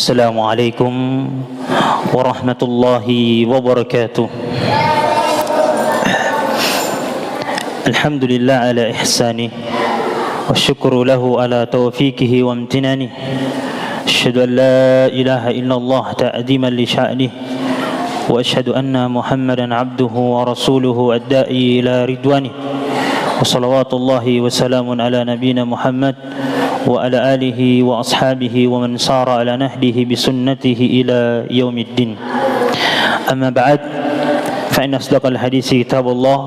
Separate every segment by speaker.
Speaker 1: Assalamualaikum warahmatullahi wabarakatuh. Alhamdulillah ala ihsanih wa syukru lahu ala taufiqihi wa amtinanih. Asyhadu an la ilaha illallah ta'ziman li sya'nih wa asyhadu anna Muhammadan abduhu wa rasuluhu ad-da'i ila ridwanih. Wa salawatullahi wa salamun ala nabiyyina Muhammad wa ala alihi wa ashabihi wa man sara ala nahdihi bi sunnatihi ila yaumiddin. Amma ba'd, fa inna asdaqal hadisi kitabullah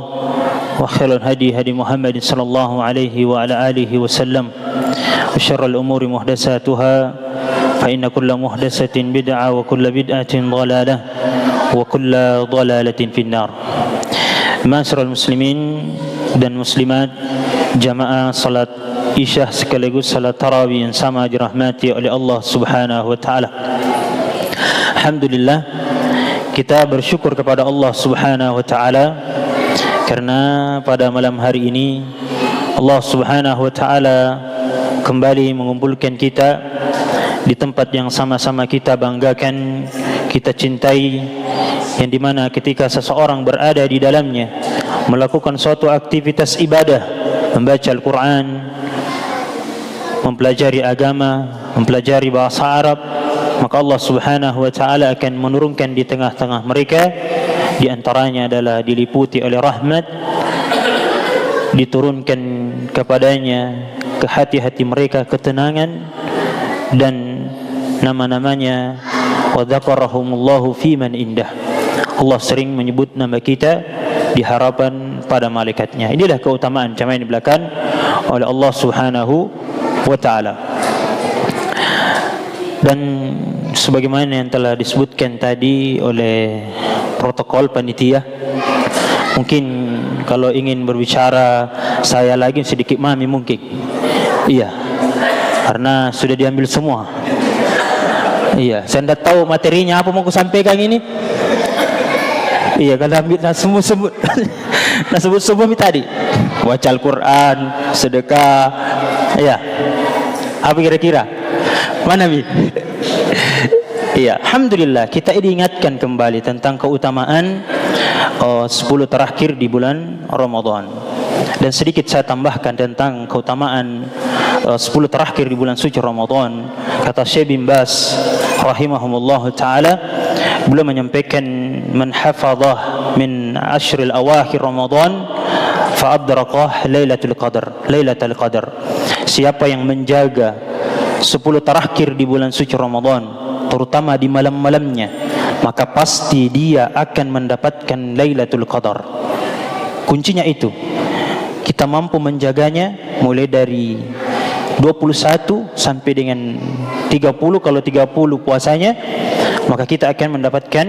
Speaker 1: wa khairal hadi hadi Muhammad sallallahu alaihi wa ala alihi wa sallam wa syarrul umuri muhdatsatuha fa inna kulla muhdatsatin bid'ah wa kulla bid'atin dhalalah wa kulla dhalalatin finnar. Ma'asyiral muslimin dan muslimat, jamaah salat Isya sekaligus salat tarawih yang sama dirahmati oleh Allah Subhanahu wa taala. Alhamdulillah, kita bersyukur kepada Allah Subhanahu wa taala karena pada malam hari ini Allah Subhanahu wa taala kembali mengumpulkan kita di tempat yang sama-sama kita banggakan, kita cintai, yang dimana ketika seseorang berada di dalamnya melakukan suatu aktivitas ibadah, membaca Al-Quran, mempelajari agama, mempelajari bahasa Arab, maka Allah Subhanahu wa taala akan menurunkan di tengah-tengah mereka, di antaranya adalah diliputi oleh rahmat, diturunkan kepadanya ke hati-hati mereka ketenangan, dan nama-namanya wa dzakarahumullahu fi man indah. Allah sering menyebut nama kita di harapan pada malaikatnya. Inilah keutamaan jamaah yang dibelakang oleh Allah Subhanahu wa ta'ala. Dan sebagaimana yang telah disebutkan tadi oleh protokol panitia, mungkin kalau ingin berbicara saya lagi sedikit mami mungkin. Iya, karena sudah diambil semua. Iya, saya tidak tahu materinya apa mau aku sampaikan ini. Iya, kalau ambil sebut sebut tadi, baca Al-Quran, sedekah. Iya, apa kira-kira? Mana Bi? Iya, alhamdulillah kita diingatkan kembali tentang keutamaan 10 terakhir di bulan Ramadan. Dan sedikit saya tambahkan tentang keutamaan 10 terakhir di bulan suci Ramadan. Kata Syekh bin Baz rahimahumullah taala, beliau menyampaikan, man hafadhah min ashril awakhir Ramadan fa adraqah lailatul qadar. Siapa yang menjaga 10 terakhir di bulan suci Ramadan, terutama di malam-malamnya, maka pasti dia akan mendapatkan Lailatul Qadar. Kuncinya itu, kita mampu menjaganya mulai dari 21 sampai dengan 30. Kalau 30 puasanya, maka kita akan mendapatkan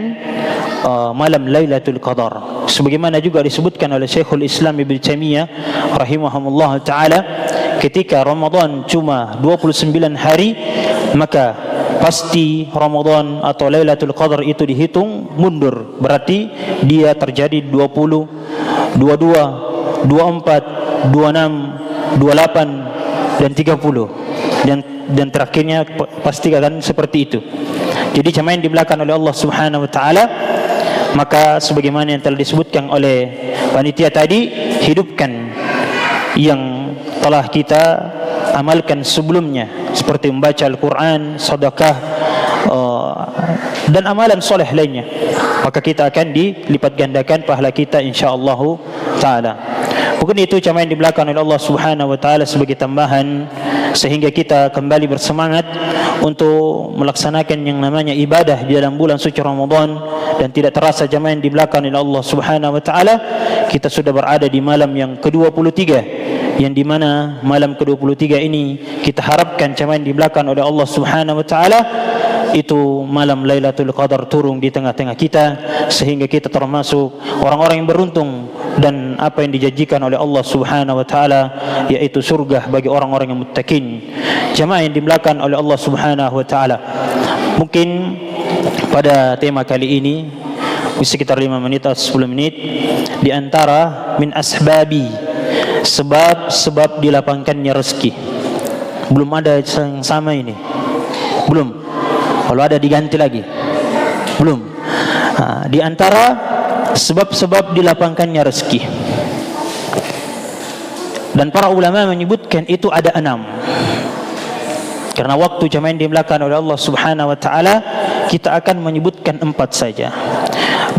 Speaker 1: malam Lailatul Qadar. Sebagaimana juga disebutkan oleh Syekhul Islam Ibnu Taimiyah rahimahumullah taala, ketika Ramadan cuma 29 hari, maka pasti Ramadan atau Lailatul Qadar itu dihitung mundur. Berarti dia terjadi 20, 22, 24, 26, 28 dan 30. Dan terakhirnya pasti akan seperti itu. Jadi jamaah yang dimulakan oleh Allah Subhanahu wa taala, maka sebagaimana yang telah disebutkan oleh panitia tadi, hidupkan yang telah kita amalkan sebelumnya, seperti membaca Al-Quran, sedekah, dan amalan soleh lainnya, maka kita akan dilipat gandakan pahala kita insyaallah taala. Mungkin itu jamaah yang dibelakang oleh Allah Subhanahu wa taala sebagai tambahan, sehingga kita kembali bersemangat untuk melaksanakan yang namanya ibadah di dalam bulan suci Ramadan. Dan tidak terasa jamaah yang dibelakang oleh Allah Subhanahu wa taala, kita sudah berada di malam yang ke-23, yang dimana malam ke-23 ini kita harapkan jamaah yang dibelakang oleh Allah Subhanahu wa taala itu malam Lailatul Qadar turun di tengah-tengah kita, sehingga kita termasuk orang-orang yang beruntung dan apa yang dijanjikan oleh Allah Subhanahu wa taala, yaitu surga bagi orang-orang yang muttaqin. Jamaah yang dimulakan oleh Allah Subhanahu wa taala, mungkin pada tema kali ini sekitar 5 menit atau 10 menit, di antara min asbabi, sebab-sebab dilapangkannya rezeki. Belum ada yang sama ini, belum. Kalau ada diganti lagi? Belum. Di antara sebab-sebab dilapangkannya rezeki. Dan para ulama menyebutkan itu ada 6. Karena waktu jamaah dimulakan oleh Allah Subhanahu wa taala, kita akan menyebutkan 4 saja.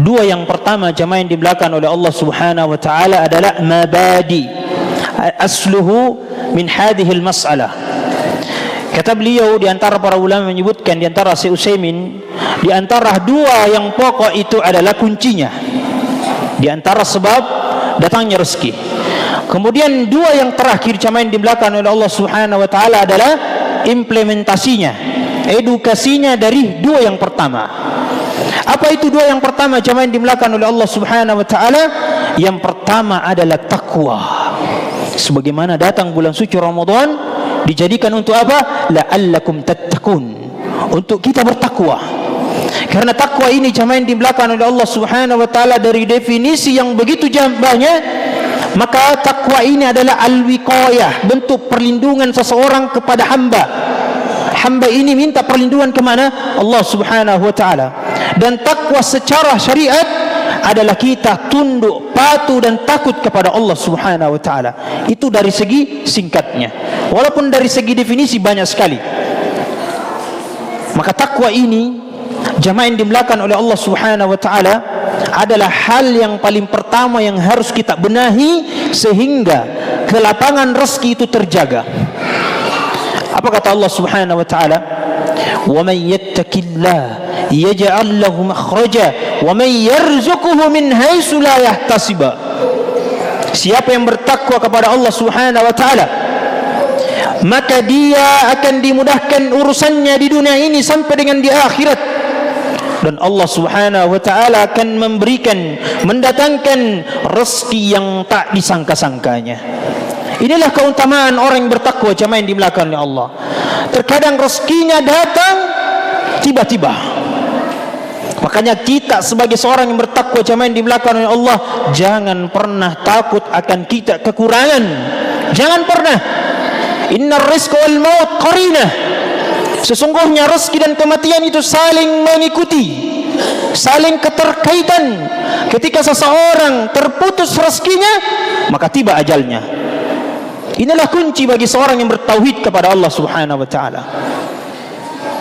Speaker 1: 2 yang pertama jamaah dimulakan oleh Allah Subhanahu wa taala adalah mabadi asluhu min hadhihi al-mas'alah. Kata beliau, di antara para ulama menyebutkan, di antara Syekh Utsaimin, di antara 2 yang pokok itu adalah kuncinya, di antara sebab datangnya rezeki. Kemudian 2 yang terakhir jamaah dimulakan oleh Allah Subhanahu wa taala adalah implementasinya, edukasinya dari 2 yang pertama. Apa itu 2 yang pertama jamaah dimulakan oleh Allah Subhanahu wa taala? Yang pertama adalah takwa. Sebagaimana datang bulan suci Ramadan dijadikan untuk apa? La'allakum tattaqun, untuk kita bertakwa. Karena takwa ini jamaah dimulakan oleh Allah Subhanahu wa taala dari definisi yang begitu banyak. Maka takwa ini adalah al-wiqayah, bentuk perlindungan seseorang kepada hamba. Hamba ini minta perlindungan kemana? Allah Subhanahu wa ta'ala. Dan takwa secara syariat adalah kita tunduk, patuh dan takut kepada Allah Subhanahu wa ta'ala. Itu dari segi singkatnya. Walaupun dari segi definisi banyak sekali. Maka takwa ini jamaah yang dimulakan oleh Allah Subhanahu wa ta'ala adalah hal yang paling pertama yang harus kita benahi sehingga kelapangan rezeki itu terjaga. Apa kata Allah Subhanahu wa taala? "Wa may yattaqillah yaj'al lahu makhraja wa may yarzuquhu min haitsu la yahtasib." Siapa yang bertakwa kepada Allah Subhanahu wa taala, maka dia akan dimudahkan urusannya di dunia ini sampai dengan di akhirat. Dan Allah Subhanahu wa taala akan memberikan, mendatangkan rezeki yang tak disangka-sangkanya. Inilah keutamaan orang yang bertakwa jamaah yang dimulakan oleh Allah. Terkadang rezekinya datang tiba-tiba. Makanya kita sebagai seorang yang bertakwa jamaah yang dimulakan oleh Allah, jangan pernah takut akan kita kekurangan. Jangan pernah. Innar rizqa wal maut qarinah. Sesungguhnya rezeki dan kematian itu saling mengikuti, saling keterkaitan. Ketika seseorang terputus rezekinya, maka tiba ajalnya. Inilah kunci bagi seorang yang bertauhid kepada Allah Subhanahu wa taala.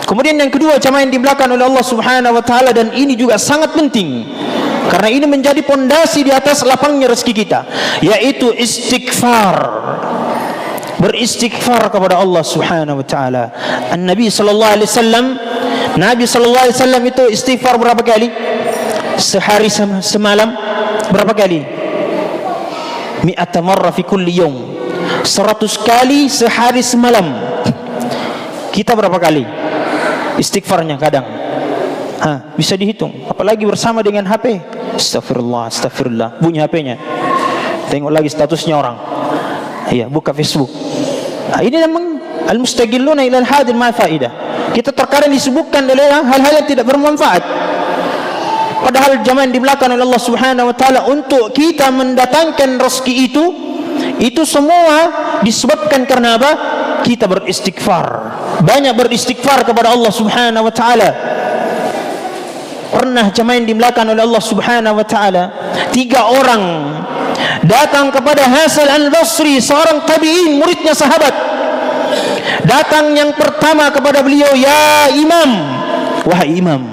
Speaker 1: Kemudian yang kedua jamaah yang dimulakan oleh Allah Subhanahu wa taala, dan ini juga sangat penting karena ini menjadi pondasi di atas lapangnya rezeki kita, yaitu istighfar. Beristighfar kepada Allah Subhanahu wa taala. Nabi sallallahu alaihi wasallam itu istighfar berapa kali? Sehari semalam berapa kali? 100 marrah fi kulli yawm. 100 kali sehari semalam. Kita berapa kali istighfarnya kadang? Bisa dihitung. Apalagi bersama dengan HP. Astagfirullah. Bunyi HP-nya. Tengok lagi statusnya orang. Iya, buka Facebook. Ini memang al-mustaqilluna ila al-hadir ma faidah. Kita terkadang disebutkan oleh hal-hal yang tidak bermanfaat. Padahal jamaah dimulakan oleh Allah Subhanahu wa taala untuk kita mendatangkan rezeki itu semua disebabkan karena apa? Kita beristighfar. Banyak beristighfar kepada Allah Subhanahu wa taala. Pernah jamaah dimulakan oleh Allah Subhanahu wa taala, 3 orang datang kepada Hasan al-Basri, seorang tabi'in, muridnya sahabat. Datang yang pertama kepada beliau, "Ya Imam, wahai Imam,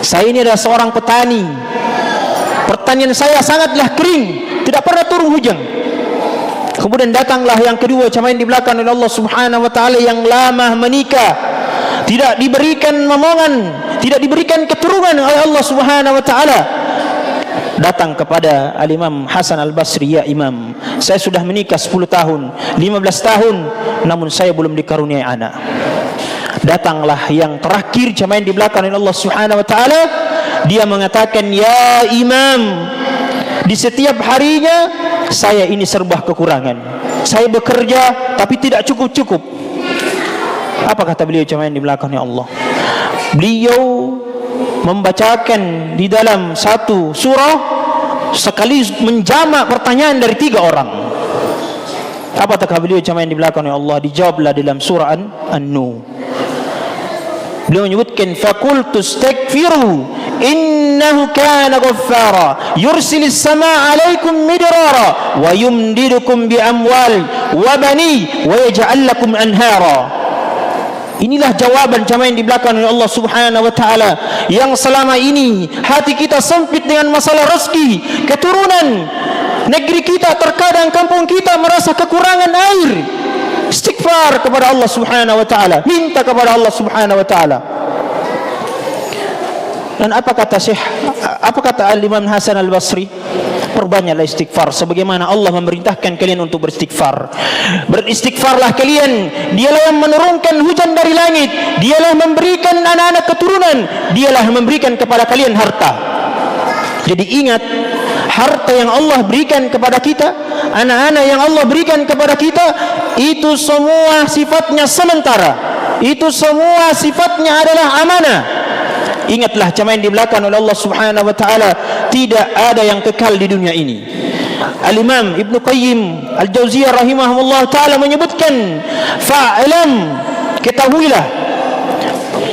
Speaker 1: saya ini adalah seorang petani. Pertanian saya sangatlah kering, tidak pernah turun hujan." Kemudian datanglah yang kedua jamaah yang dimulakan oleh Allah Subhanahu wa taala, yang lama menikah, tidak diberikan momongan, tidak diberikan keturunan oleh Allah Subhanahu wa taala. Datang kepada Al-Imam Hasan Al-Basri, "Ya Imam, saya sudah menikah 10 tahun, 15 tahun, namun saya belum dikaruniai anak." Datanglah yang terakhir jamaah yang dibelakang oleh Allah Subhanahu wa taala, dia mengatakan, "Ya Imam, di setiap harinya saya ini serba kekurangan. Saya bekerja tapi tidak cukup-cukup." Apa kata beliau jamaah yang dibelakang oleh Allah? Beliau membacakan di dalam satu surah sekali menjamak pertanyaan dari 3 orang. Apa kata beliau jamaah yang di belakang oleh Allah? Dijawablah dalam surah An-Nur. Beliau menyebutkan faqultu astaghfiru innahu kana ghaffara yursilis samaa 'alaikum midrara wa yumdidukum bi amwal wa bani wa yaj'al lakum anhara. Inilah jawaban jamaah yang dibelakang oleh Allah Subhanahu wa taala, yang selama ini hati kita sempit dengan masalah rezeki, keturunan. Negeri kita terkadang, kampung kita merasa kekurangan air. Istighfar kepada Allah Subhanahu wa taala, minta kepada Allah Subhanahu wa taala. Dan apa kata Al-Imam Hasan Al-Basri? Perbanyaklah istighfar sebagaimana Allah memerintahkan kalian untuk beristighfar. Beristighfarlah kalian, dialah yang menurunkan hujan dari langit, dialah memberikan anak-anak keturunan, dialah memberikan kepada kalian harta. Jadi ingat, harta yang Allah berikan kepada kita, anak-anak yang Allah berikan kepada kita, itu semua sifatnya sementara, itu semua sifatnya adalah amanah. Ingatlah jamaah yang dibelakang oleh Allah Subhanahu wa taala, tidak ada yang kekal di dunia ini. Al-Imam Ibn Qayyim Al-Jauziyah rahimahullah taala menyebutkan, fa'lam, ketahuilah,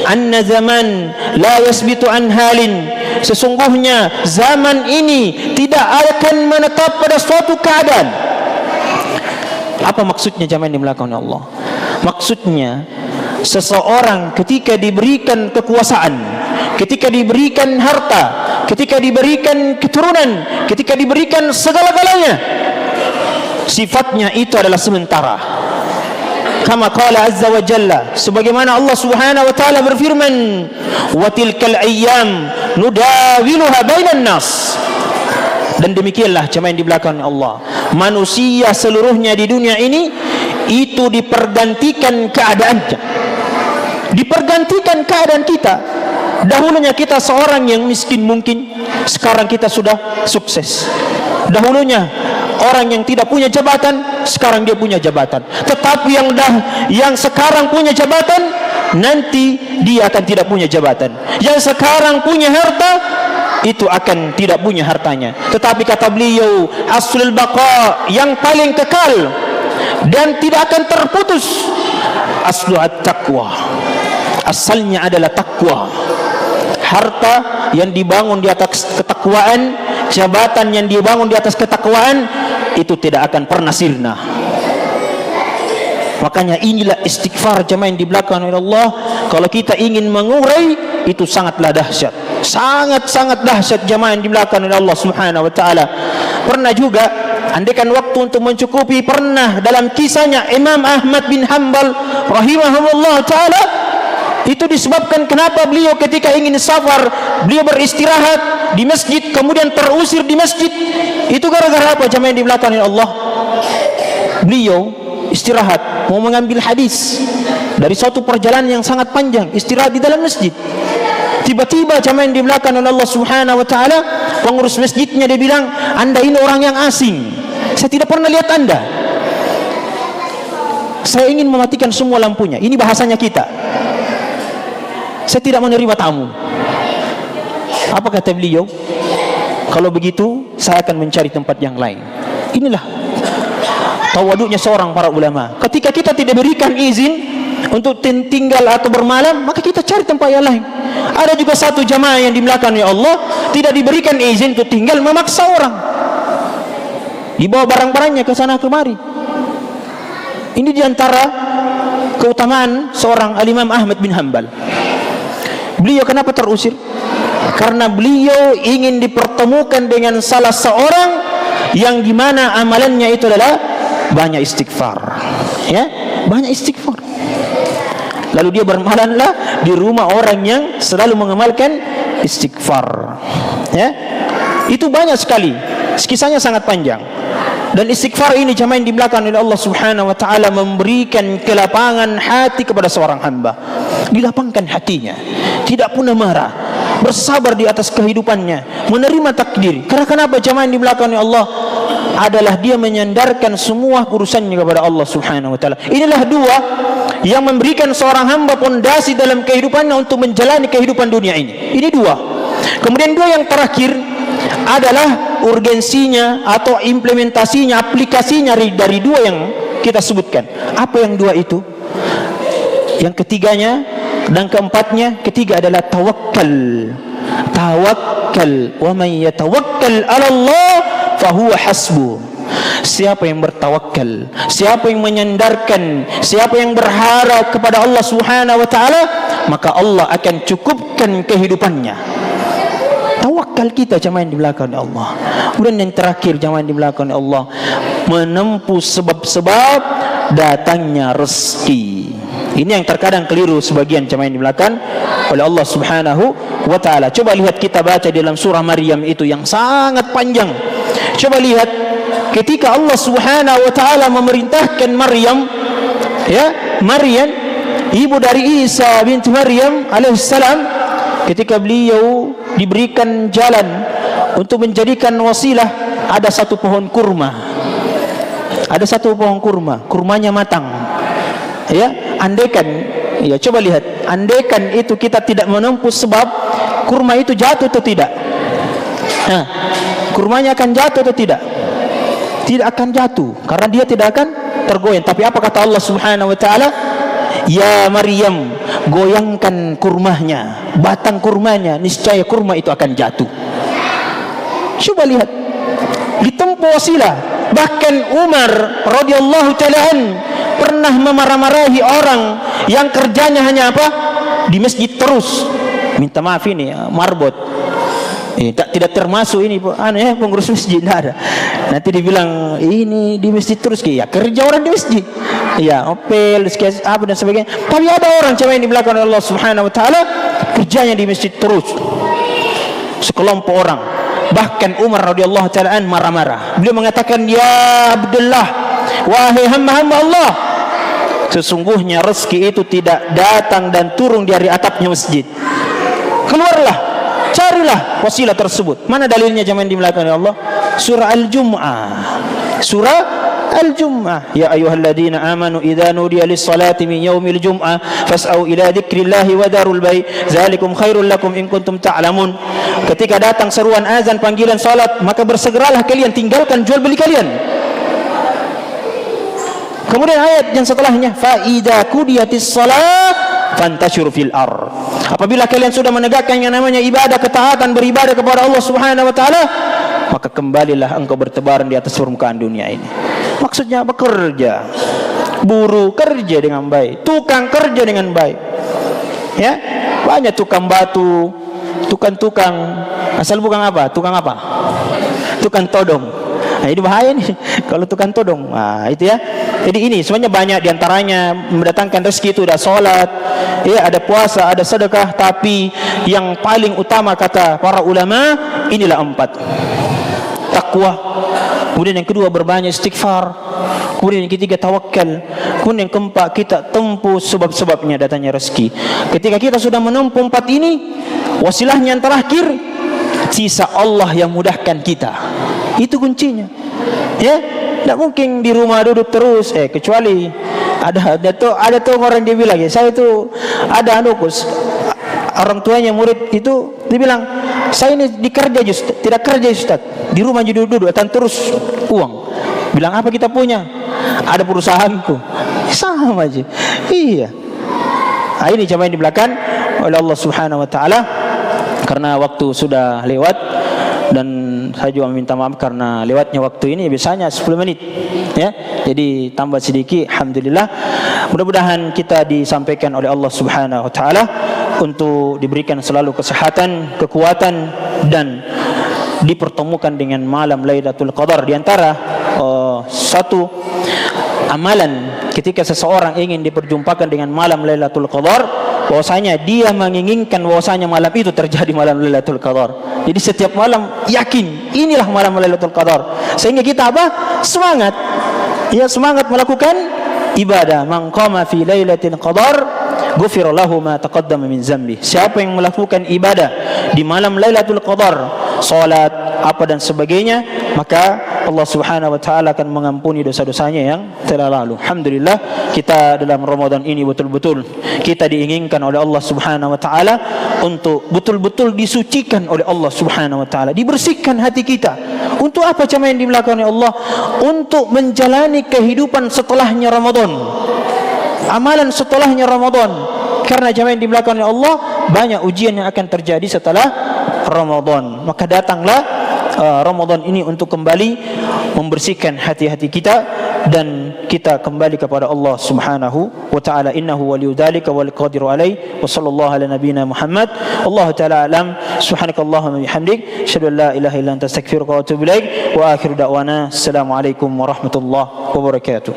Speaker 1: anna zaman la yasbitu an halin, sesungguhnya zaman ini tidak akan menetap pada suatu keadaan. Apa maksudnya jamaah yang dibelakang oleh Allah? Maksudnya, seseorang ketika diberikan kekuasaan, ketika diberikan harta, ketika diberikan keturunan, ketika diberikan segala-galanya, sifatnya itu adalah sementara. Kama qala azza wa jalla, sebagaimana Allah Subhanahu wa taala berfirman, wa tilkal ayyam nudawiluha bainan nas. Dan demikianlah jemaah yang di belakang Allah, manusia seluruhnya di dunia ini itu dipergantikan keadaannya, dipergantikan keadaan kita. Dahulunya kita seorang yang miskin mungkin, sekarang kita sudah sukses. Dahulunya orang yang tidak punya jabatan, sekarang dia punya jabatan. Tetapi yang sekarang punya jabatan, nanti dia akan tidak punya jabatan. Yang sekarang punya harta, itu akan tidak punya hartanya. Tetapi kata beliau, aslul baqa, yang paling kekal dan tidak akan terputus, aslu at-taqwa, asalnya adalah takwa. Harta yang dibangun di atas ketakwaan, jabatan yang dibangun di atas ketakwaan, itu tidak akan pernah sirna. Makanya inilah istighfar jemaah yang di belakang oleh Allah. Kalau kita ingin mengurai, itu sangatlah dahsyat, sangat-sangat dahsyat jemaah yang di belakang oleh Allah Subhanahu wa taala. Pernah juga, andaikan waktu untuk mencukupi, pernah dalam kisahnya Imam Ahmad bin Hanbal rahimahullah taala, itu disebabkan kenapa beliau ketika ingin safar, beliau beristirahat di masjid, kemudian terusir di masjid. Itu gara-gara apa jemaah yang di belakang Allah? Beliau istirahat, mau mengambil hadis dari suatu perjalanan yang sangat panjang, istirahat di dalam masjid. Tiba-tiba jemaah yang di belakang Allah Subhanahu wa taala, pengurus masjidnya, dia bilang, "Anda ini orang yang asing, saya tidak pernah lihat Anda. Saya ingin mematikan semua lampunya." Ini bahasanya kita. Saya tidak menerima tamu. Apa kata beliau? Kalau begitu, saya akan mencari tempat yang lain. Inilah tawaduknya seorang para ulama. Ketika kita tidak berikan izin untuk tinggal atau bermalam, maka kita cari tempat yang lain. Ada juga satu jamaah yang dimelakannya Allah, tidak diberikan izin untuk tinggal, memaksa orang, dibawa barang-barangnya ke sana kemari. Ini diantara keutamaan seorang Al-Imam Ahmad bin Hanbal. Beliau kenapa terusir? Karena beliau ingin dipertemukan dengan salah seorang yang dimana amalannya itu adalah banyak istighfar, ya, banyak istighfar. Lalu dia bermalamlah di rumah orang yang selalu mengamalkan istighfar, ya. Itu banyak sekali, kisahnya sangat panjang. Dan istighfar ini jemaah yang di belakang oleh Allah Subhanahu wa taala memberikan kelapangan hati kepada seorang hamba. Dilapangkan hatinya, tidak pernah marah, bersabar di atas kehidupannya, menerima takdir. Karena kenapa jemaah yang di belakang oleh Allah? Adalah dia menyandarkan semua urusannya kepada Allah Subhanahu wa taala. Inilah dua yang memberikan seorang hamba pondasi dalam kehidupannya untuk menjalani kehidupan dunia ini. Ini dua. Kemudian dua yang terakhir adalah urgensinya atau implementasinya, aplikasinya dari dua yang kita sebutkan. Apa yang dua itu? Yang ketiganya Dan keempatnya, ketiga adalah tawakkal. Tawakkal, wa man yatawakkal 'ala Allah fahuwa hasbuh. Siapa yang bertawakal, siapa yang menyandarkan, siapa yang berharap kepada Allah Subhanahu wa taala, maka Allah akan cukupkan kehidupannya. Tawakal kita jangan di belakang Allah. Kemudian yang terakhir, jangan di belakang Allah, menempuh sebab-sebab datangnya rezeki. Ini yang terkadang keliru sebagian jemaah yang dimulakan oleh Allah Subhanahu wa taala. Coba lihat, kita baca dalam surah Maryam itu yang sangat panjang. Coba lihat ketika Allah Subhanahu wa taala memerintahkan Maryam, ya, Maryam ibu dari Isa binti Maryam alaihissalam, ketika beliau diberikan jalan untuk menjadikan wasilah, ada satu pohon kurma. Ada satu pohon kurma, kurmanya matang. Ya, andaikan, ya coba lihat, andaikan itu kita tidak menempuh sebab, kurma itu jatuh atau tidak? Nah, kurmanya akan jatuh atau tidak? Tidak akan jatuh, karena dia tidak akan tergoyang. Tapi apa kata Allah Subhanahu wa taala? Ya Maryam, goyangkan kurmanya, batang kurmanya, niscaya kurma itu akan jatuh. Coba lihat, ditempuh wasilah. Bahkan Umar radhiyallahu taala pernah memarah-marahi orang yang kerjanya hanya apa? Di masjid terus. Minta maaf ini marbot. Tidak termasuk ini pengurus masjid, tidak ada. Nanti dibilang ini di masjid terus, ya kerja orang di masjid, ya opel, apa dan sebagainya. Tapi ada orang cuma yang di belakang Allah Subhanahu wa taala kerjanya di masjid terus. Sekelompok orang, bahkan Umar radhiyallahu taala marah-marah. Beliau mengatakan, ya Abdullah, wahai hamba-hamba Allah, sesungguhnya rezeki itu tidak datang dan turun dari atapnya masjid. Keluarlah, carilah wasilah tersebut. Mana dalilnya jemaah di belakang Allah? Surah Al-Jum'ah. Surah Al-Jum'ah. Ya ayyuhalladzina amanu idza nudiya lis-salati min yaumil jum'ah fas'au ila dzikrillahi wa darul bai dzalikum khairul lakum in kuntum ta'lamun. Ketika datang seruan azan panggilan salat, maka bersegeralah kalian, tinggalkan jual beli kalian. Kemudian ayat yang setelahnya, fa idza qudiyatis shalah fantashiru fil ar. Apabila kalian sudah menegakkan yang namanya ibadah, ketaatan, beribadah kepada Allah Subhanahu wa taala, maka kembalilah engkau bertebaran di atas permukaan dunia ini. Maksudnya bekerja, buruh kerja dengan baik, tukang kerja dengan baik. Ya, banyak tukang batu, tukang asal bukan apa? Tukang apa? Tukang todong. Nah, ini bahaya nih kalau tukang todong. Nah, itu ya. Jadi ini sebenarnya banyak diantaranya mendatangkan rezeki itu ada sholat, ya, ada puasa, ada sedekah. Tapi yang paling utama kata para ulama, inilah 4. Takwa. Kemudian yang kedua berbanyak istighfar. Kemudian yang ketiga tawakal. Kemudian yang keempat kita tempuh sebab-sebabnya datangnya rezeki. Ketika kita sudah menempuh 4 ini, wasilahnya yang terakhir, sisa Allah yang mudahkan kita. Itu kuncinya. Ya, tidak mungkin di rumah duduk terus. Kecuali ada tuh orang dia bilang, ya, saya itu ada orang tuanya murid itu dibilang, saya ini dikerja Ustaz, tidak kerja Ustaz, di rumah duduk dan terus uang. Bilang apa kita punya? Ada perusahaanku. Sama aja. Iya. Nah, ini coba yang di belakang oleh Allah Subhanahu wa taala. Karena waktu sudah lewat dan saya juga minta maaf karena lewatnya waktu ini, biasanya 10 menit ya, jadi tambah sedikit. Alhamdulillah, mudah-mudahan kita disampaikan oleh Allah Subhanahu wa taala untuk diberikan selalu kesehatan, kekuatan, dan dipertemukan dengan malam Lailatul Qadar. Di antara satu amalan ketika seseorang ingin diperjumpakan dengan malam Lailatul Qadar, bahwasanya dia menginginkan bahwasanya malam itu terjadi malam Lailatul Qadar. Jadi setiap malam yakin inilah malam Lailatul Qadar, sehingga kita apa? Semangat. Ya, semangat melakukan ibadah. Man qama fi lailatul qadar ghufira lahu ma taqaddama min dzambi. Siapa yang melakukan ibadah di malam Lailatul Qadar, salat apa dan sebagainya, maka Allah Subhanahu wa taala akan mengampuni dosa-dosanya yang telah lalu. Alhamdulillah, kita dalam Ramadan ini betul-betul kita diinginkan oleh Allah Subhanahu wa taala untuk betul-betul disucikan oleh Allah Subhanahu wa taala, dibersihkan hati kita. Untuk apa jemaah yang dimelakukan oleh Allah? Untuk menjalani kehidupan setelahnya Ramadan. Amalan setelahnya Ramadan. Karena jamaah yang dimuliakan oleh Allah, banyak ujian yang akan terjadi setelah Ramadan. Maka datanglah Ramadan ini untuk kembali membersihkan hati-hati kita dan kita kembali kepada Allah Subhanahu wa taala. Innahu waliyudzalika wal qadiru alaihi. Wa sallallahu ala nabiyyina Muhammad. Allah taala alam. Subhanakallahumma bihamdik, asyhadu an la ilaha illa anta, astaghfiruka wa atubu ilaik. Wa akhiru da'wana, assalamualaikum warahmatullahi wabarakatuh.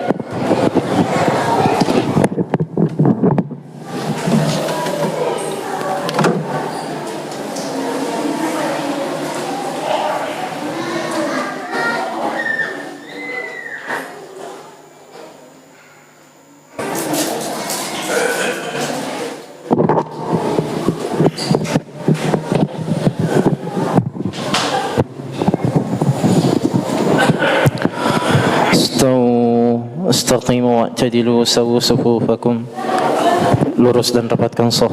Speaker 1: Istaqimu wa'tadilu, sawu sufufakum, lurus dan rapatkan shaf.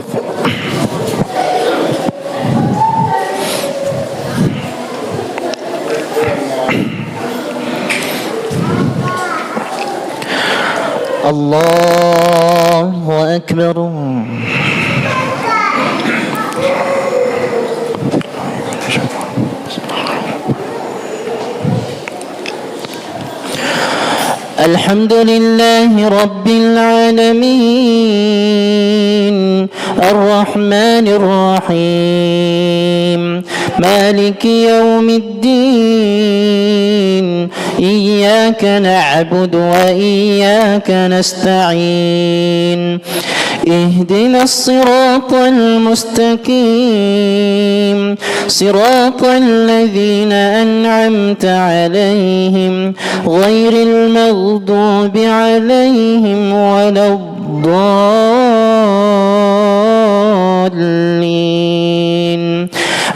Speaker 1: Allahu Akbar. الحمد لله رب العالمين الرحمن الرحيم مالك يوم الدين إياك نعبد وإياك نستعين اهدنا الصراط المستقيم صراط الذين أنعمت عليهم غير المغضوب عليهم ولا الضالين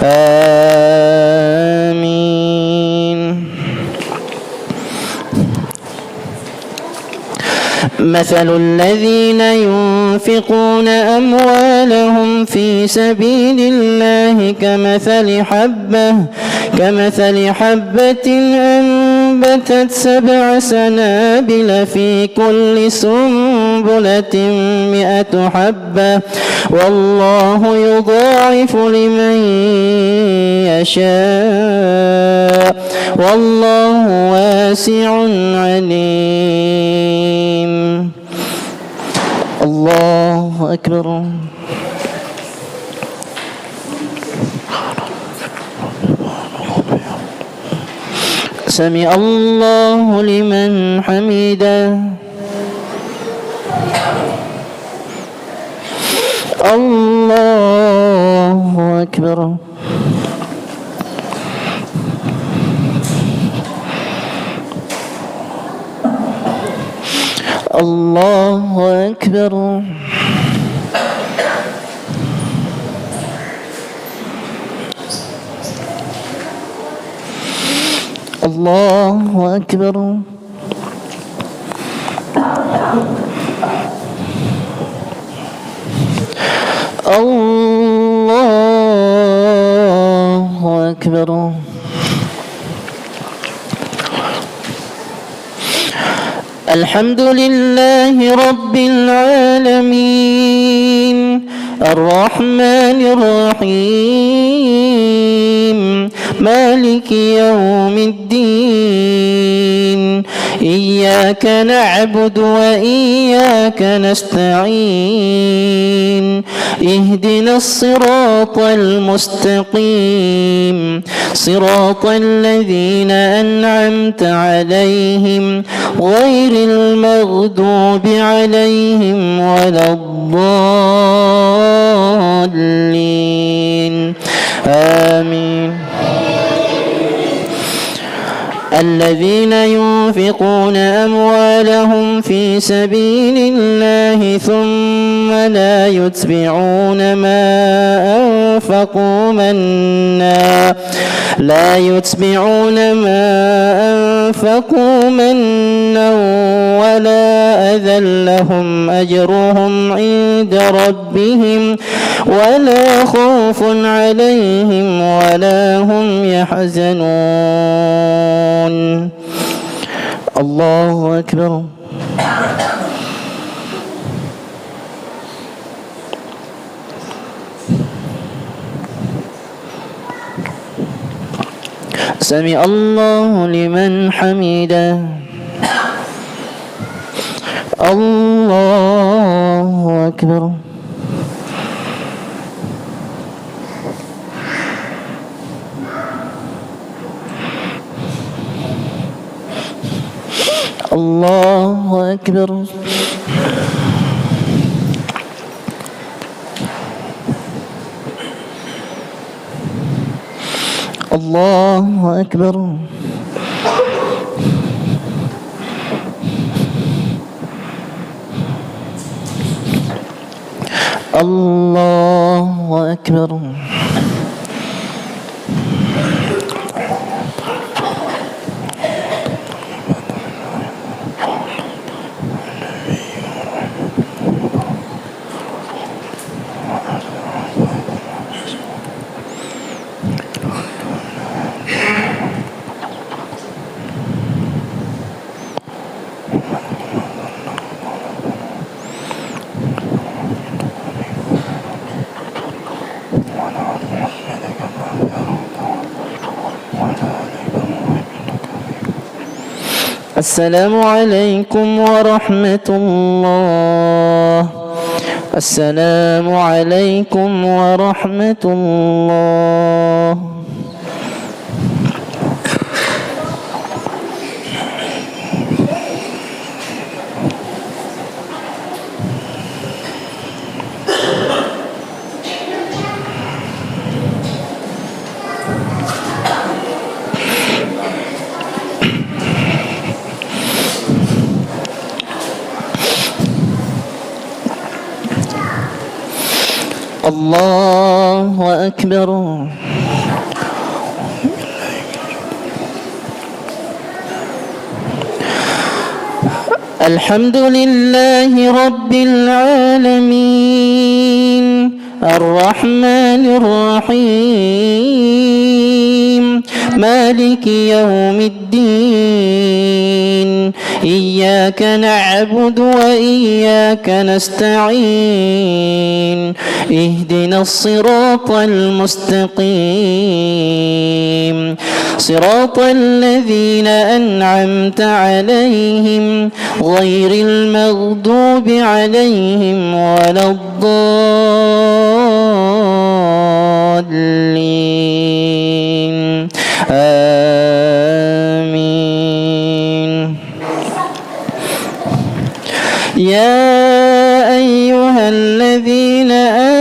Speaker 1: آمين. مثل الذين ينفقون أموالهم في سبيل الله كمثل حبة أنبتت 7 سنابل في كل سنبلة 100 حبة والله يضاعف لمن يشاء والله واسع عليم. الله أكبر. سمع الله لمن حمده. الله أكبر. الله أكبر. الله أكبر. الله أكبر. الحمد لله رب العالمين الرحمن الرحيم مالك يوم الدين إياك نعبد وإياك نستعين اهدنا الصراط المستقيم صراط الذين أنعمت عليهم غير المغضوب عليهم ولا الضالين آمين. الذين ينفقون أموالهم في سبيل الله ثم لا يتبعون ما أنفقوا منا ولا أذى لهم أجرهم عند ربهم ولا خوف عليهم ولا هم يحزنون. الله أكبر.
Speaker 2: سمع الله لمن حمده. الله أكبر. الله أكبر. الله أكبر. الله أكبر. السلام عليكم ورحمة الله. السلام عليكم ورحمة الله. الله أكبر. الحمد لله رب العالمين الرحمن الرحيم مالك يوم الدين إياك نعبد وإياك نستعين اهدنا الصراط المستقيم صراط الذين أنعمت عليهم غير المغضوب عليهم ولا الضالين آمين. يا أيها الذين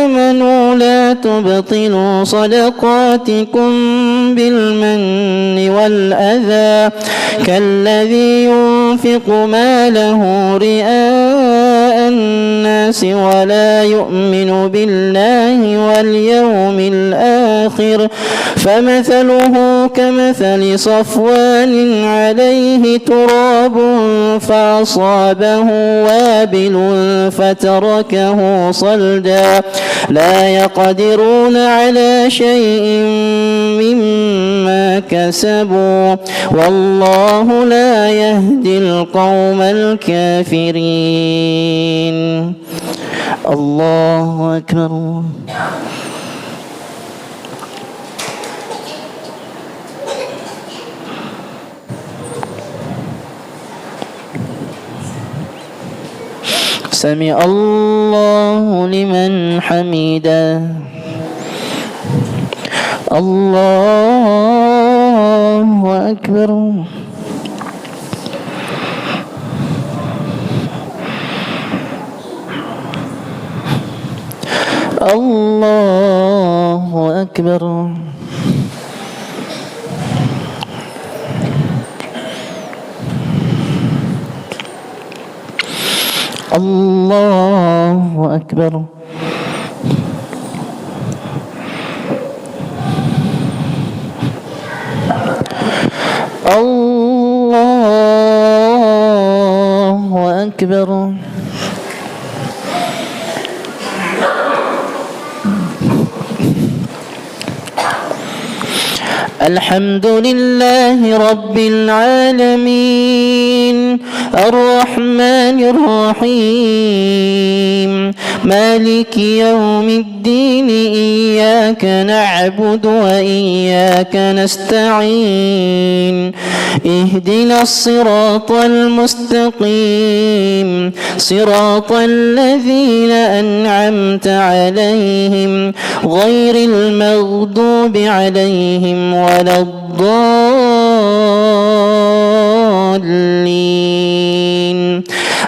Speaker 2: آمنوا لا تبطلوا صدقاتكم بالمن والأذى كالذي ينفق ماله رئاء الناس ولا يؤمن بالله واليوم الآخر فمثله كمثل صفوان عليه تراب فأصابه وابل فتركه صلدا لا يقدرون على شيء مما كسبوا والله لا يهدي القوم الكافرين. الله أكبر. سمع الله لمن حمده. الله أكبر. الله أكبر. الله أكبر. الله أكبر. الحمد لله رب العالمين الرحمن الرحيم مالك يوم الدين إياك نعبد وإياك نستعين اهدنا الصراط المستقيم صراط الذين أنعمت عليهم غير المغضوب عليهم ولا الضالين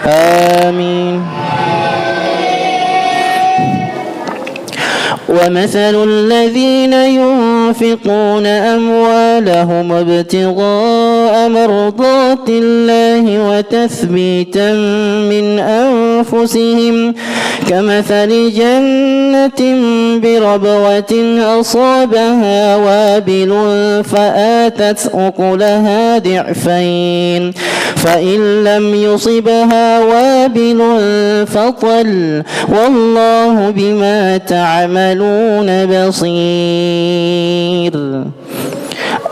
Speaker 2: آمين. ومثل الذين ينفقون أموالهم ابتغاء مرضات الله وتثبيتا من أنفسهم كمثل جنة بربوة أصابها وابل فآتت أكلها ضعفين فإن لم يصبها وابل فطل والله بما تعملون بصير.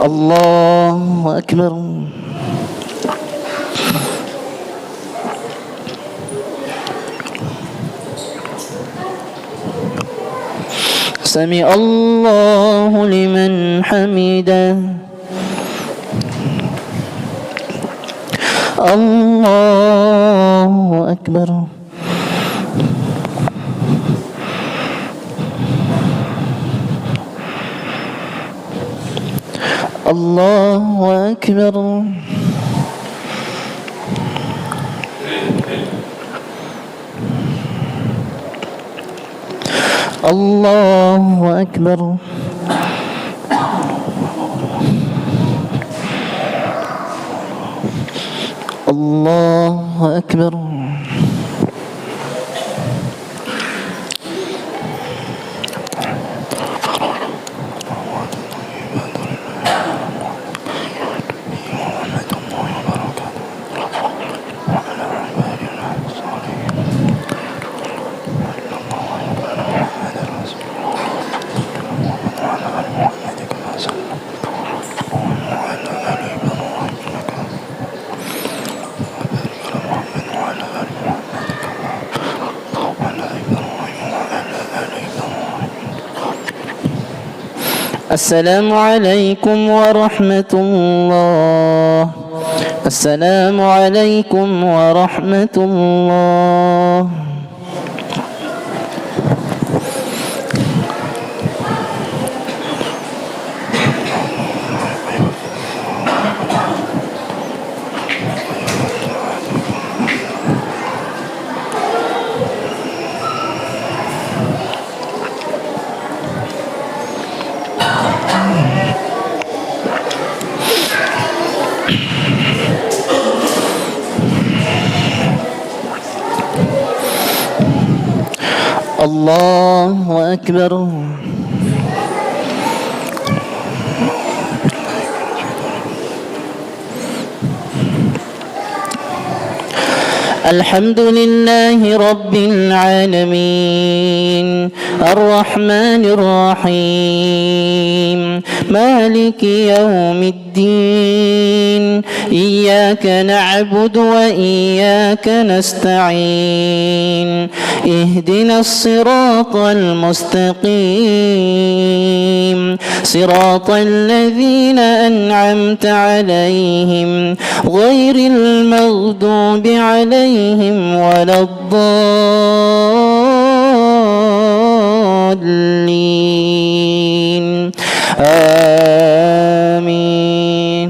Speaker 2: الله أكبر. سمع الله لمن حمده. الله أكبر. الله أكبر. الله أكبر. الله أكبر. السلام عليكم ورحمة الله. السلام عليكم ورحمة الله. الله أكبر. الحمد لله رب العالمين الرحمن الرحيم مالك يوم الدين إياك نعبد وإياك نستعين اهدنا الصراط المستقيم صراط الذين أنعمت عليهم غير المغضوب عليهم ولا الضالين آمين.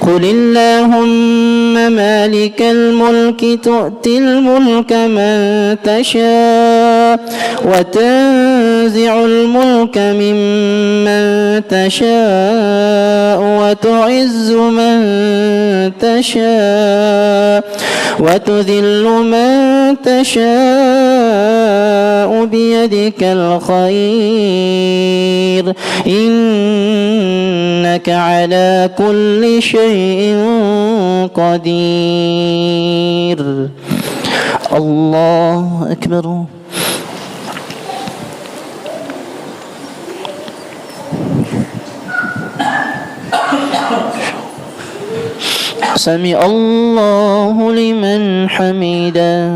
Speaker 2: قل اللهم مالك الملك تؤتي الملك من تشاء وتنزع الملك ممن تشاء وتعز من تشاء وتذل من تشاء بيدك الخير إنك على كل شيء قدير. الله أكبر. سمع الله لمن حمده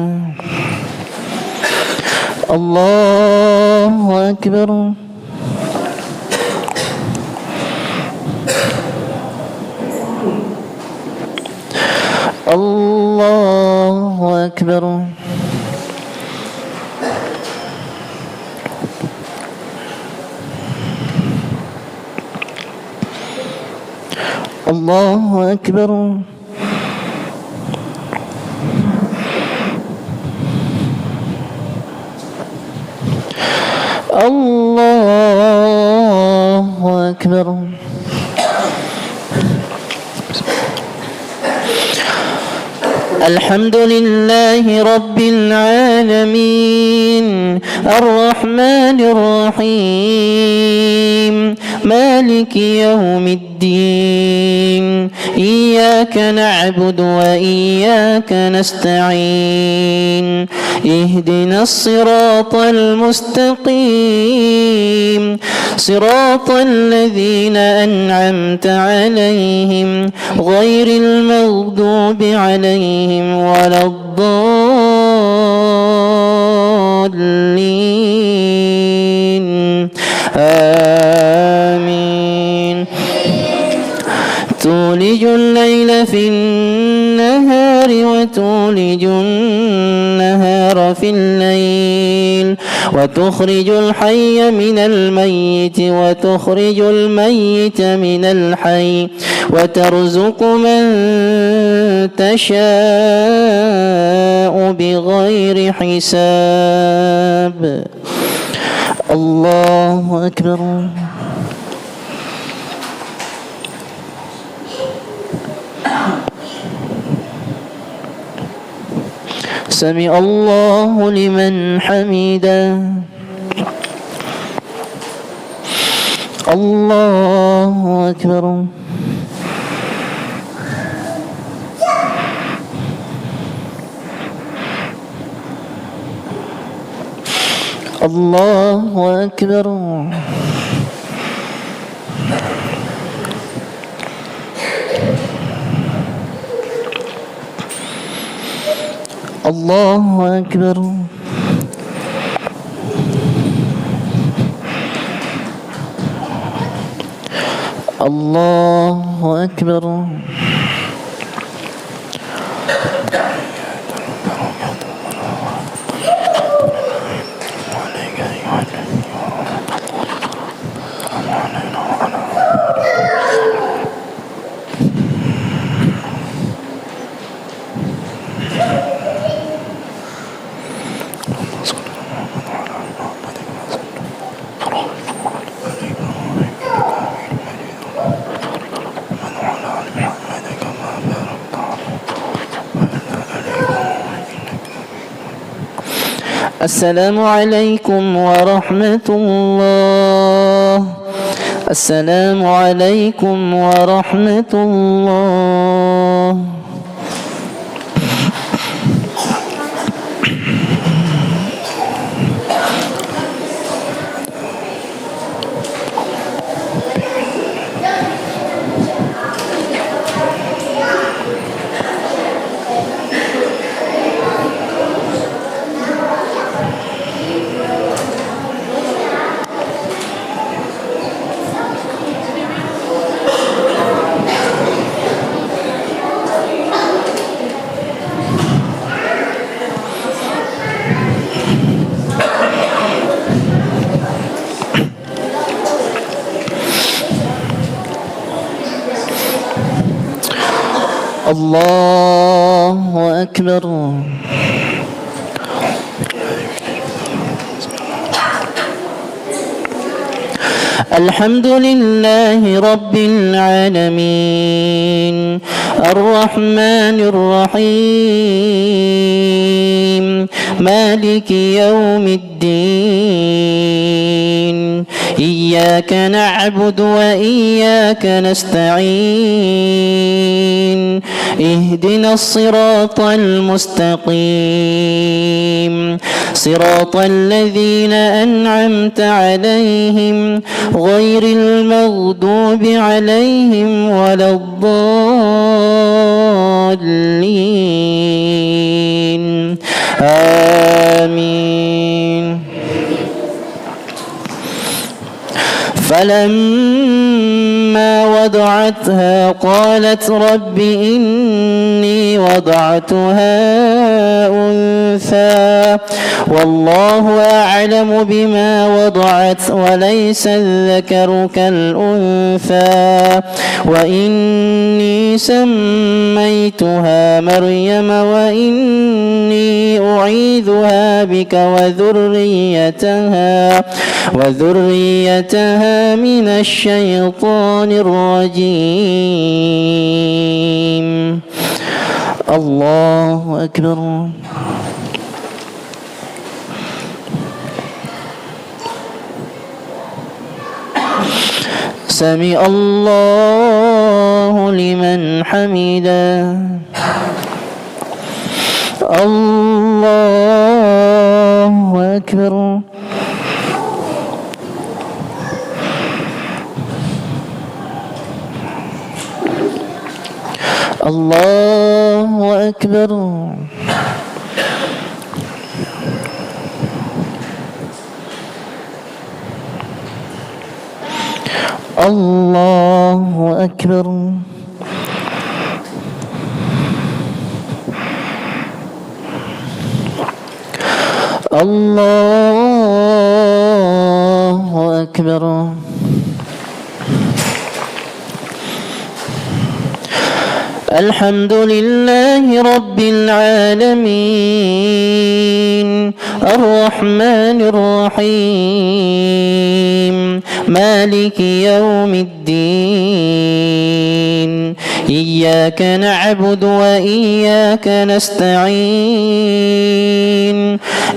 Speaker 2: الله أكبر الله أكبر الله أكبر الله أكبر الحمد لله رب العالمين الرحمن الرحيم مالك يوم الدين إياك نعبد وإياك نستعين اهدنا الصراط المستقيم صراط الذين أنعمت عليهم غير المغضوب عليهم ولا الضالين آمين تولج الليل في النهار وتولج النهار في الليل وتخرج الحي من الميت وتخرج الميت من الحي وترزق من تشاء بغير حساب الله أكبر سمع الله لمن حمده الله أكبر الله أكبر الله أكبر الله أكبر السلام عليكم ورحمة الله السلام عليكم ورحمة الله الله أكبر الحمد لله رب العالمين الرحمن الرحيم مالك يوم الدين إياك نعبد وإياك نستعين اهدنا الصراط المستقيم صراط الذين أنعمت عليهم غير المغضوب عليهم ولا الضالين آمين. فلما وضعتها قالت رب إني وضعتها أنثى والله أعلم بما وضعت وليس الذكر كالأنثى وإني سميتها مريم وإني أعيذها بك وذريتها من الشيطان الرجيم. الله أكبر. سمع الله لمن حمده. الله أكبر. الله أكبر. الله أكبر. الله أكبر. الحمد لله رب العالمين الرحمن الرحيم مالك يوم الدين إياك نعبد وإياك نستعين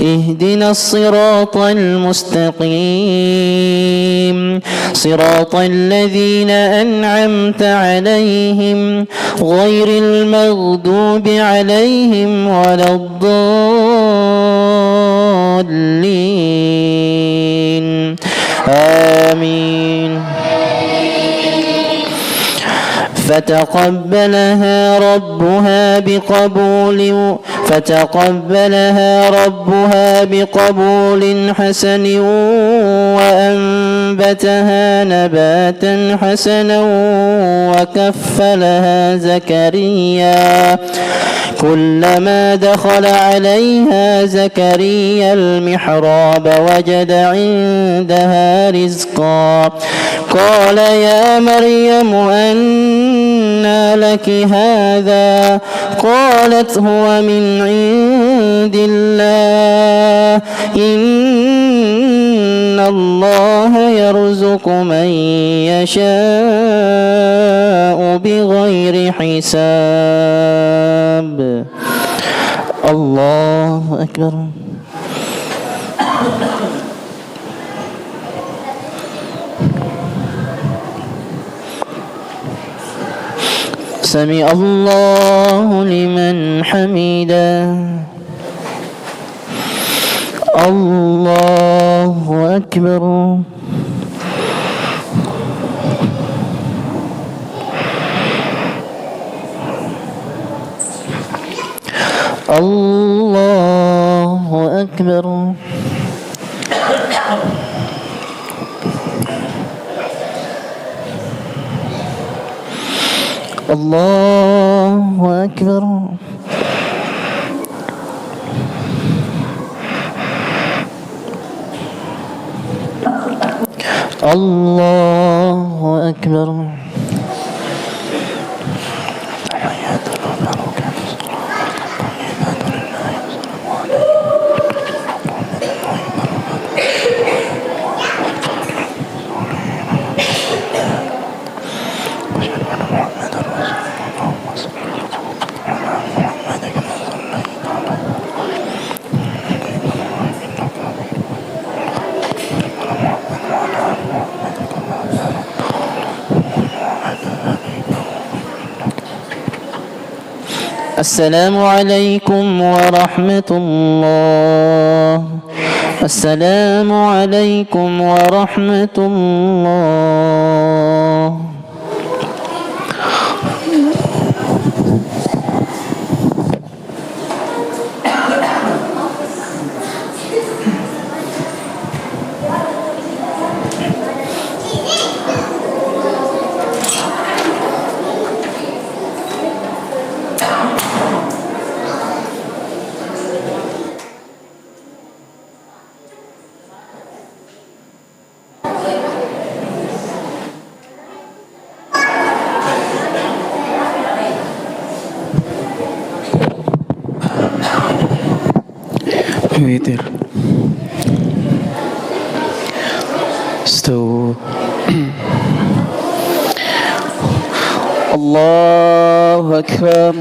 Speaker 2: اهدنا الصراط المستقيم صراط الذين أنعمت عليهم غير المغضوب عليهم ولا الضالين آمين. فتقبلها ربها بقبول حسن وأنبتها نباتا حسنا وكفلها زكريا كلما دخل عليها زكريا المحراب وجد عندها رزقا قال يا مريم أنى لك هذا قالت هو من عند الله إن الله يرزق من يشاء بغير حساب. الله أكبر. سمع الله لمن حمده. الله أكبر. الله أكبر. الله أكبر. الله أكبر. السلام عليكم ورحمة الله. السلام عليكم ورحمة الله.
Speaker 3: ويتر استووا.
Speaker 2: الله أكبر.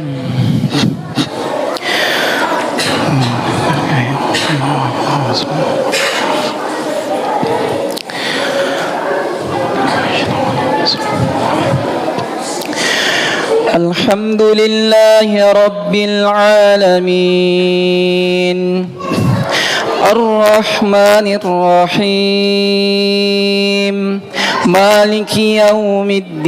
Speaker 3: الحمد لله رب العالمين الرحمن الرحيم مالك يوم الدين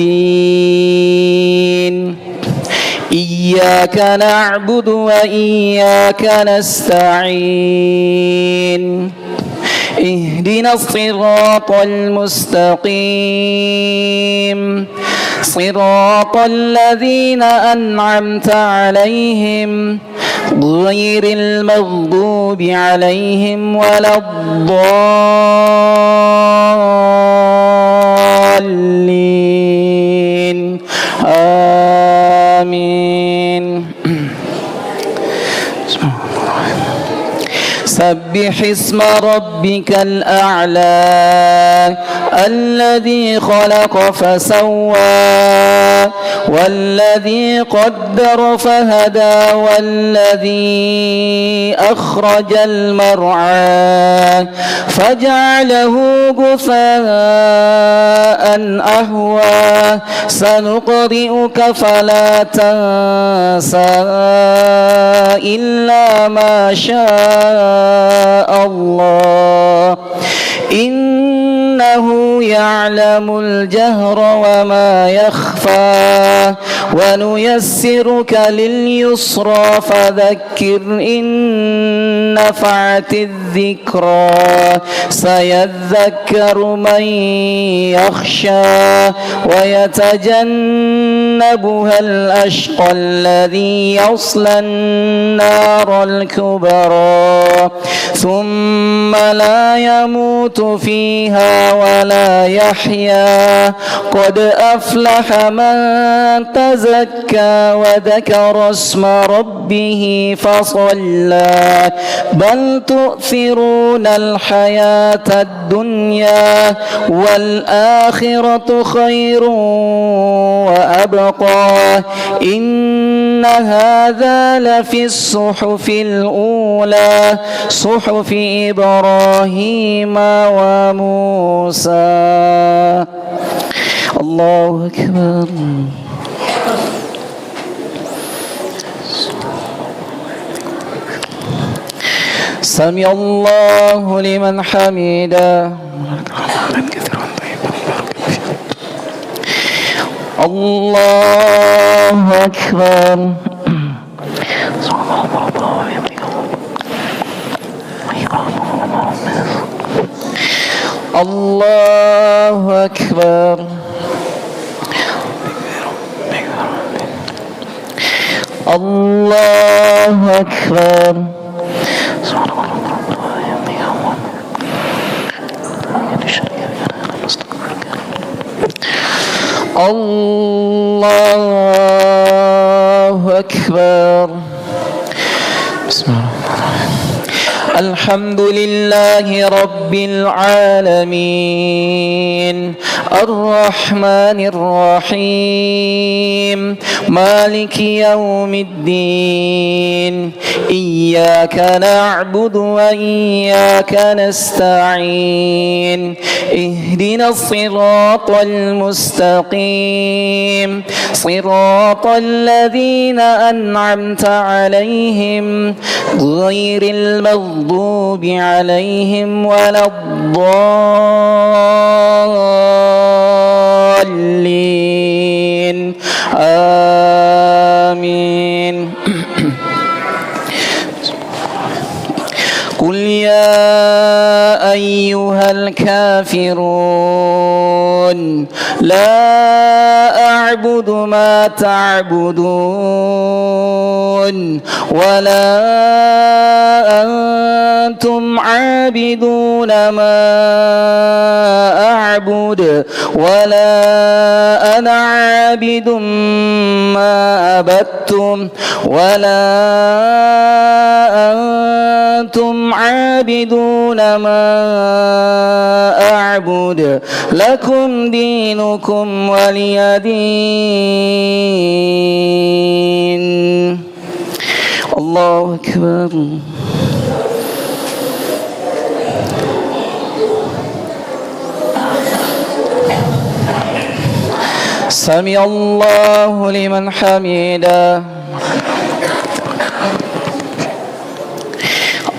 Speaker 3: إياك نعبد وإياك نستعين اهدنا الصراط المستقيم صراط الذين أنعمت عليهم غير المغضوب عليهم ولا الضالين آمين. سبح اسم ربك الأعلى الذي خلق فسوى والذي قدر فهدى والذي أخرج المرعى فجعله غثاء أهوى سنقرئك فلا تنسى إلا ما شاء الله إنه يعلم الجهر وما يخفى ونيسرك لليسرى فذكر إن نفعت الذكرى سيذكر من يخشى ويتجنبها الأشقى الذي يصلى النار الكبرى ثم لا يموت فيها ولا يحيا قد أفلح من تزكى وذكر اسم ربه فصلى بل تؤثرون الحياة الدنيا والآخرة خير وأبقى إن هذا لفي الصحف الأولى صحف إبراهيم وموسى. الله أكبر. سمع الله لمن حمده. الله أكبر. الله أكبر. الله أكبر. الله أكبر. الحمد لله رب العالمين الرحمن الرحيم مالك يوم الدين إياك نعبد وإياك نستعين اهدنا الصراط المستقيم صراط الذين أنعمت عليهم غير المغضوب عليهم ولا الضالين آمين قل يا أيها الكافرون لا أعبد ما تعبدون ولا أنتم عابدون ما أعبد ولا أنا عابد ما عبدتم ولا أنتم عابدون ما أعبد لكم دينكم ولي دين الله أكبر سمع الله لمن حمده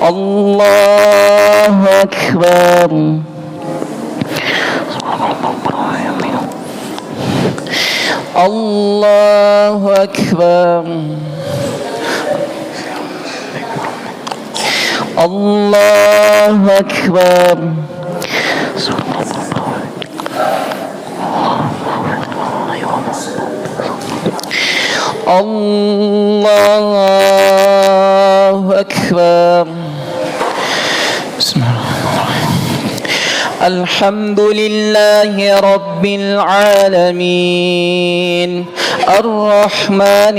Speaker 3: الله أكبر الله أكبر الله أكبر الله أكبر بسم الله الرحمن الرحيم الحمد لله رب العالمين الرحمن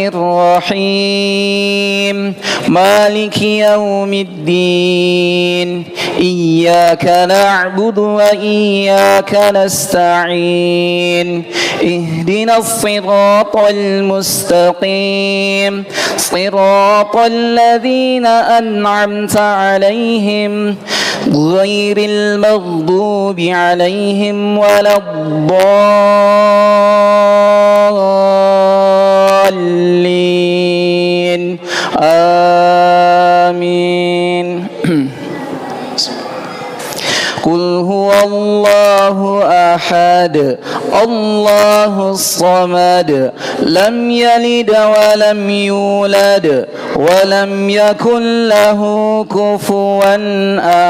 Speaker 3: الرحيم مالك يوم الدين إياك نعبد وإياك نستعين اهدنا الصراط المستقيم صراط الذين أنعمت عليهم غير المغضوب عليهم ولا الضالين آمين قل هو الله أحد الله الصمد لم يلد ولم يولد ولم يكن له كفوا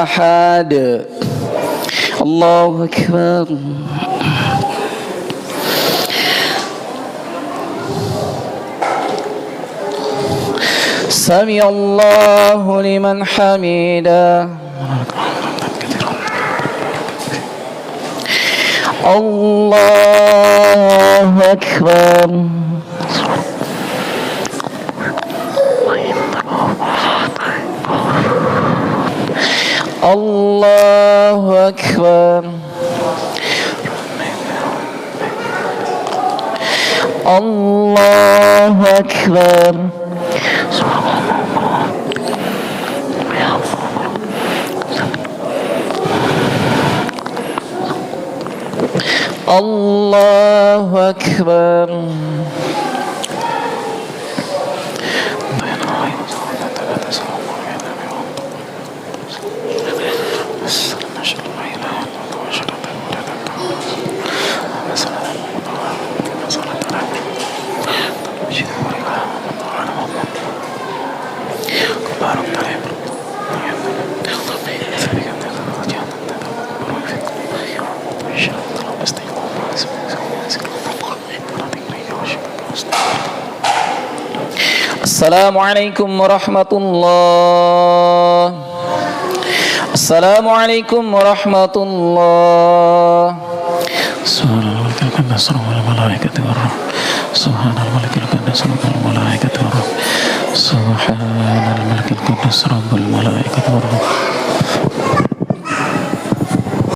Speaker 3: أحد الله أكبر سمع الله لمن حمده الله أكبر الله أكبر الله أكبر الله أكبر السلام عليكم ورحمة الله السلام عليكم ورحمة الله
Speaker 4: سبحان الملك القدوس والملائكة والروح سبحان الملك القدوس والملائكة والروح سبحان الملك القدوس تقدس رب الملائكة والروح